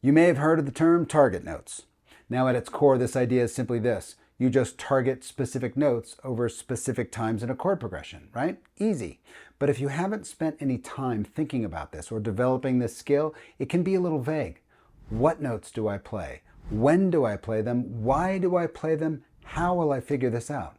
You may have heard of the term target notes. Now at its core, this idea is simply this. You just target specific notes over specific times in a chord progression, right? Easy. But if you haven't spent any time thinking about this or developing this skill, it can be a little vague. What notes do I play? When do I play them? Why do I play them? How will I figure this out?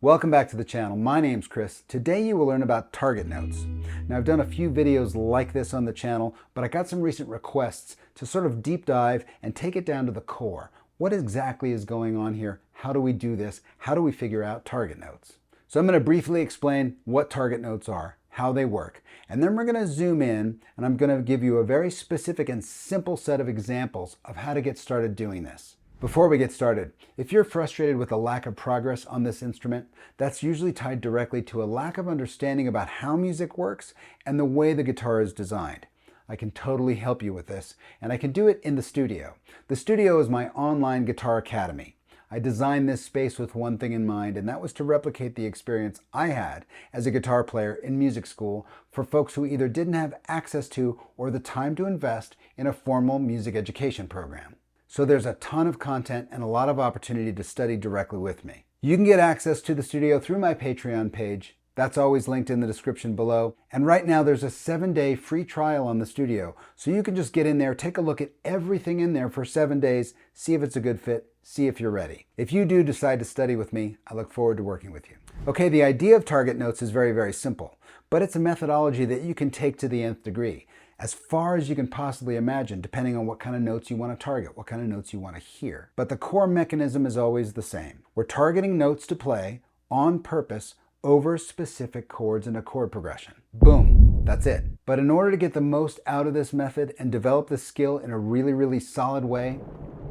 Welcome back to the channel. My name's Chris. Today you will learn about target notes. Now I've done a few videos like this on the channel, but I got some recent requests to sort of deep dive and take it down to the core. What exactly is going on here? How do we do this? How do we figure out target notes? So I'm going to briefly explain what target notes are, how they work, and then we're going to zoom in and I'm going to give you a very specific and simple set of examples of how to get started doing this. Before we get started, if you're frustrated with a lack of progress on this instrument, that's usually tied directly to a lack of understanding about how music works and the way the guitar is designed. I can totally help you with this, and I can do it in the studio. The studio is my online guitar academy. I designed this space with one thing in mind, and that was to replicate the experience I had as a guitar player in music school for folks who either didn't have access to or the time to invest in a formal music education program. So there's a ton of content and a lot of opportunity to study directly with me. You can get access to the studio through my Patreon page. That's always linked in the description below. And right now there's a 7-day free trial on the studio. So you can just get in there, take a look at everything in there for 7 days, see if it's a good fit, see if you're ready. If you do decide to study with me, I look forward to working with you. Okay, the idea of target notes is very, very simple, but it's a methodology that you can take to the nth degree, as far as you can possibly imagine, depending on what kind of notes you want to target, what kind of notes you want to hear. But the core mechanism is always the same. We're targeting notes to play on purpose over specific chords in a chord progression. Boom, that's it. But in order to get the most out of this method and develop the skill in a really, really solid way,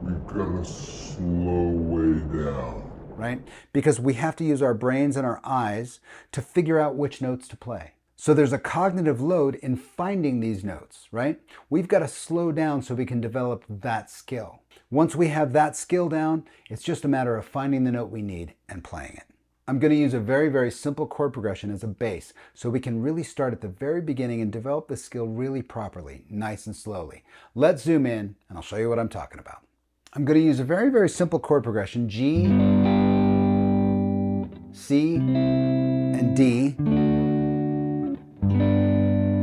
we've got to slow way down. Right? Because we have to use our brains and our eyes to figure out which notes to play. So there's a cognitive load in finding these notes, right? We've got to slow down so we can develop that skill. Once we have that skill down, it's just a matter of finding the note we need and playing it. I'm going to use a very, very simple chord progression as a base so we can really start at the very beginning and develop the skill really properly, nice and slowly. Let's zoom in and I'll show you what I'm talking about. I'm going to use a very, very simple chord progression, G, C, and D.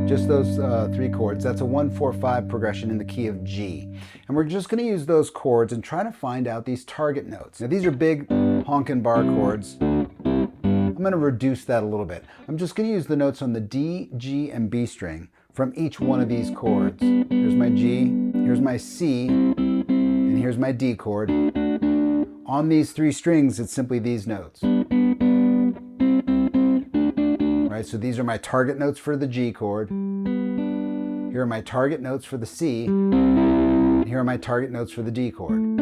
Just those 3 chords. That's a 1-4-5 progression in the key of G. And we're just going to use those chords and try to find out these target notes. Now these are big honkin' bar chords. I'm going to reduce that a little bit. I'm just going to use the notes on the D, G, and B string from each one of these chords. Here's my G, here's my C, and here's my D chord. On these 3 strings, it's simply these notes. Right, so these are my target notes for the G chord. Here are my target notes for the C. And here are my target notes for the D chord.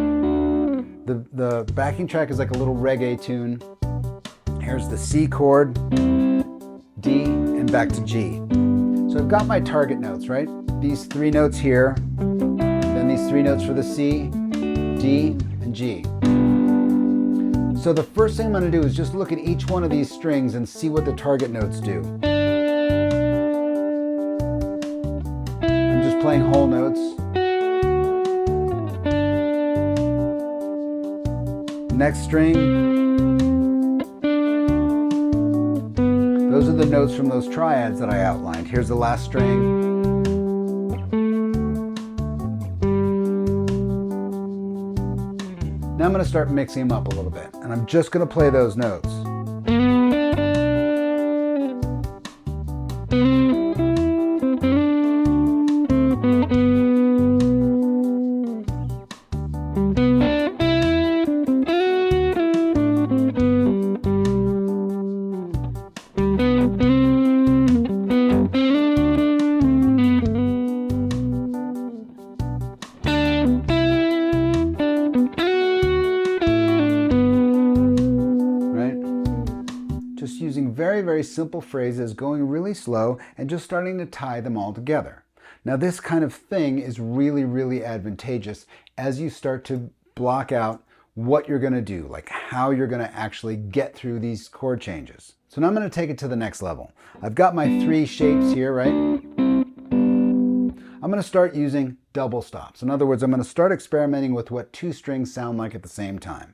The backing track is like a little reggae tune. Here's the C chord, D, and back to G. So I've got my target notes, right? These 3 notes here, then these 3 notes for the C, D, and G. So the first thing I'm going to do is just look at each one of these strings and see what the target notes do. I'm just playing whole notes. Next string. Those are the notes from those triads that I outlined. Here's the last string. Now I'm going to start mixing them up a little bit, and I'm just going to play those notes. Using very, very simple phrases, going really slow, and just starting to tie them all together. Now this kind of thing is really, really advantageous as you start to block out what you're going to do, like how you're going to actually get through these chord changes. So now I'm going to take it to the next level. I've got my 3 shapes here, right? I'm going to start using double stops. In other words, I'm going to start experimenting with what 2 strings sound like at the same time.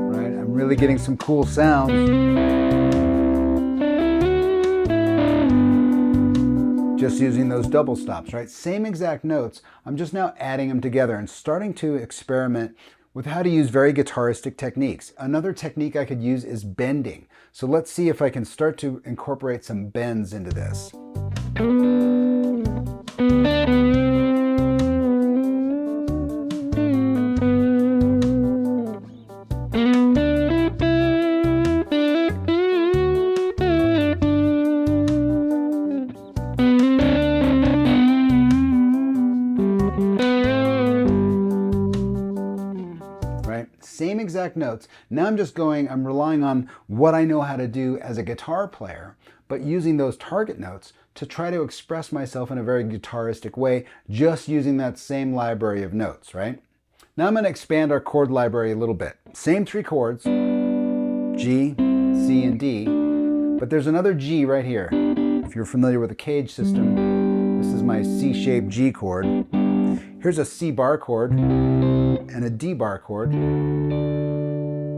Right? I'm really getting some cool sounds just using those double stops, right? Same exact notes, I'm just now adding them together and starting to experiment with how to use very guitaristic techniques. Another technique I could use is bending. So let's see if I can start to incorporate some bends into this. Same exact notes. Now I'm relying on what I know how to do as a guitar player, but using those target notes to try to express myself in a very guitaristic way, just using that same library of notes, right? Now I'm going to expand our chord library a little bit. Same 3 chords, G, C, and D, but there's another G right here. If you're familiar with the cage system, this is my C-shaped G chord. Here's a C bar chord and a D bar chord.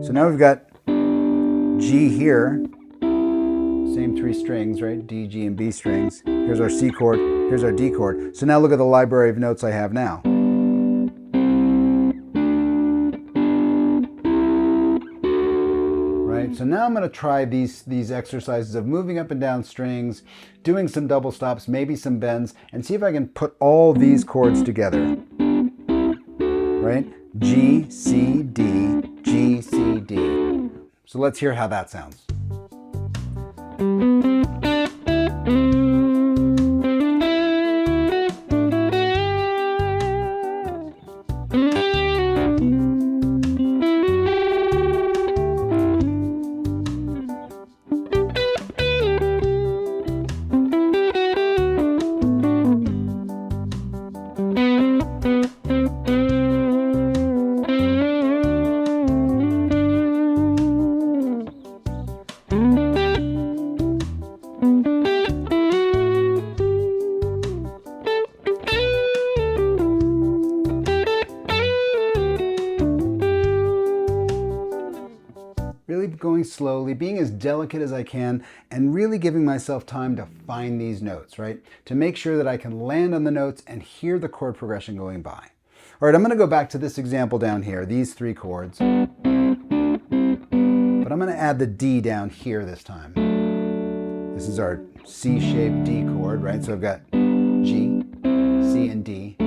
So now we've got G here, same 3 strings, right? D, G, and B strings. Here's our C chord, here's our D chord. So now look at the library of notes I have now. Right? So now I'm going to try these exercises of moving up and down strings, doing some double stops, maybe some bends, and see if I can put all these chords together. Right? G, C, D, G, C, D. So let's hear how that sounds. Really going slowly, being as delicate as I can, and really giving myself time to find these notes, right? To make sure that I can land on the notes and hear the chord progression going by. All right, I'm going to go back to this example down here, these 3 chords. But I'm going to add the D down here this time. This is our C-shaped D chord, right? So I've got G, C, and D.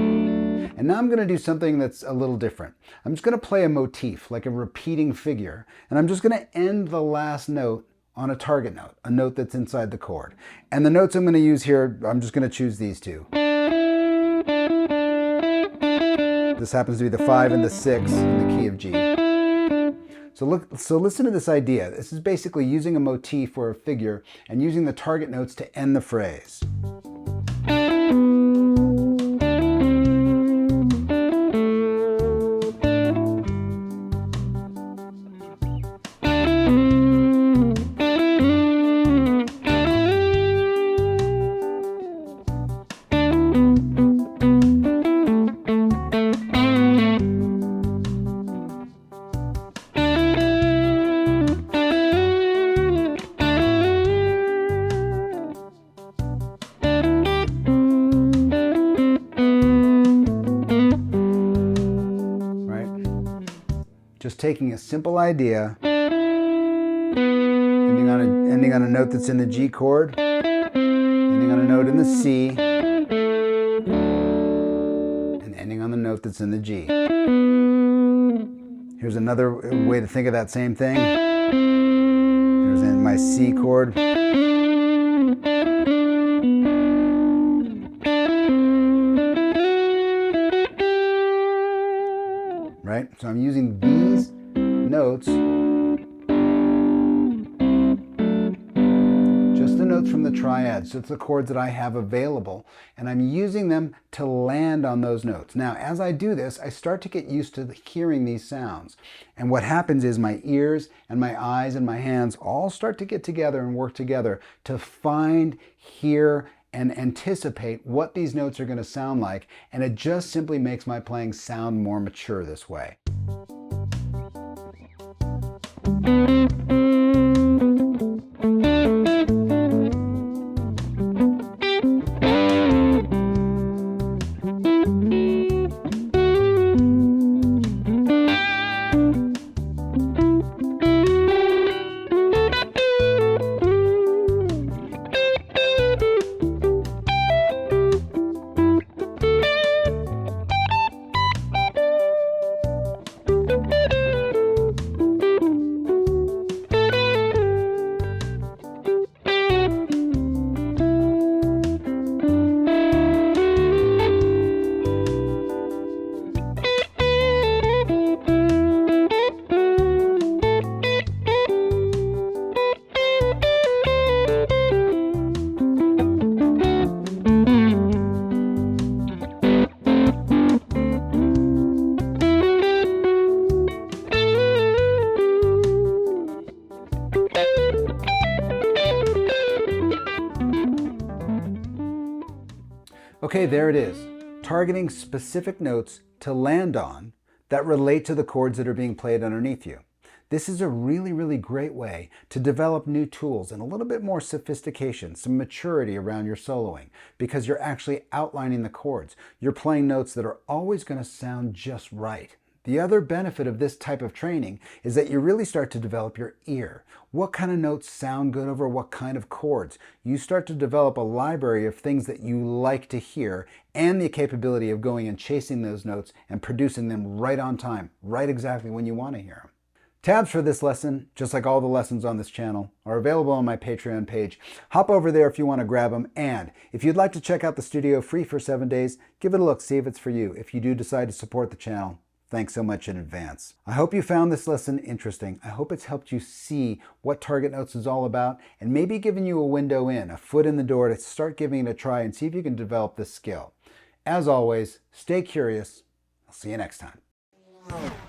And now I'm going to do something that's a little different. I'm just going to play a motif, like a repeating figure, and I'm just going to end the last note on a target note, a note that's inside the chord. And the notes I'm going to use here, I'm just going to choose these 2. This happens to be the 5 and the 6 in the key of G. So listen to this idea. This is basically using a motif or a figure and using the target notes to end the phrase. Just taking a simple idea, ending on a note that's in the G chord, ending on a note in the C, and ending on the note that's in the G. Here's another way to think of that same thing. Here's in my C chord. Right? So I'm using these notes triads. So it's the chords that I have available, and I'm using them to land on those notes. Now, as I do this, I start to get used to hearing these sounds. And what happens is my ears and my eyes and my hands all start to get together and work together to find, hear, and anticipate what these notes are going to sound like, and it just simply makes my playing sound more mature this way. Okay, there it is. Targeting specific notes to land on that relate to the chords that are being played underneath you. This is a really great way to develop new tools and a little bit more sophistication, some maturity around your soloing, because you're actually outlining the chords. You're playing notes that are always going to sound just right. The other benefit of this type of training is that you really start to develop your ear. What kind of notes sound good over what kind of chords? You start to develop a library of things that you like to hear and the capability of going and chasing those notes and producing them right on time, right exactly when you want to hear them. Tabs for this lesson, just like all the lessons on this channel, are available on my Patreon page. Hop over there if you want to grab them, and if you'd like to check out the studio free for 7 days, give it a look, see if it's for you. If you do decide to support the channel, thanks so much in advance. I hope you found this lesson interesting. I hope it's helped you see what target notes is all about and maybe given you a window in, a foot in the door to start giving it a try and see if you can develop this skill. As always, stay curious. I'll see you next time.